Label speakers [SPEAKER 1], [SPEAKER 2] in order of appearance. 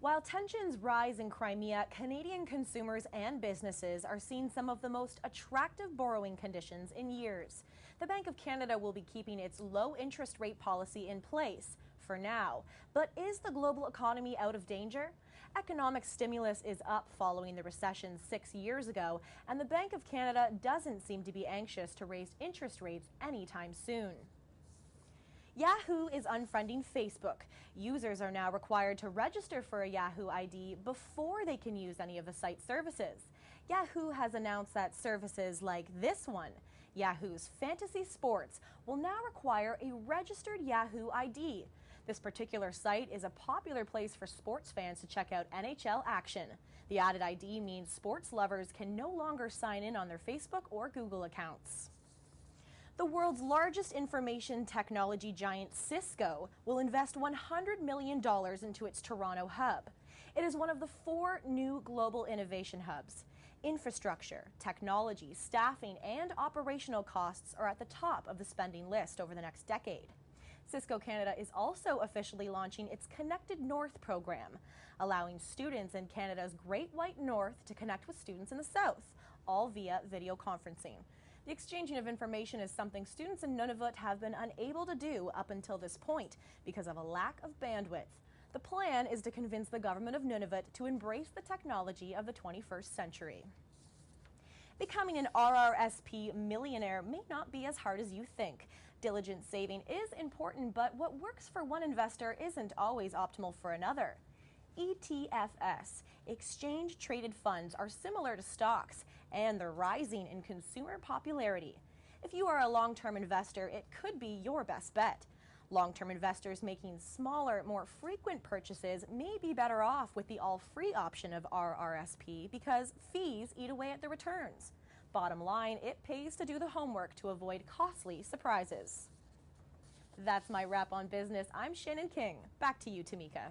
[SPEAKER 1] While tensions rise in Crimea, Canadian consumers and businesses are seeing some of the most attractive borrowing conditions in years. The Bank of Canada will be keeping its low interest rate policy in place for now. But is the global economy out of danger? Economic stimulus is up following the recession 6 years ago, and the Bank of Canada doesn't seem to be anxious to raise interest rates anytime soon. Yahoo is unfriending Facebook. Users are now required to register for a Yahoo ID before they can use any of the site's services. Yahoo has announced that services like this one, Yahoo's Fantasy Sports, will now require a registered Yahoo ID. This particular site is a popular place for sports fans to check out NHL action. The added ID means sports lovers can no longer sign in on their Facebook or Google accounts. The world's largest information technology giant, Cisco, will invest $100 million into its Toronto hub. It is one of the 4 new global innovation hubs. Infrastructure, technology, staffing, and operational costs are at the top of the spending list over the next decade. Cisco Canada is also officially launching its Connected North program, allowing students in Canada's Great White North to connect with students in the South, all via video conferencing. The exchanging of information is something students in Nunavut have been unable to do up until this point because of a lack of bandwidth. The plan is to convince the government of Nunavut to embrace the technology of the 21st century. Becoming an RRSP millionaire may not be as hard as you think. Diligent saving is important, but what works for one investor isn't always optimal for another. ETFs, exchange-traded funds, are similar to stocks, and they're rising in consumer popularity. If you are a long-term investor, it could be your best bet. Long-term investors making smaller, more frequent purchases may be better off with the all-free option of RRSP because fees eat away at the returns. Bottom line, it pays to do the homework to avoid costly surprises. That's my wrap on business. I'm Shannon King. Back to you, Tamika.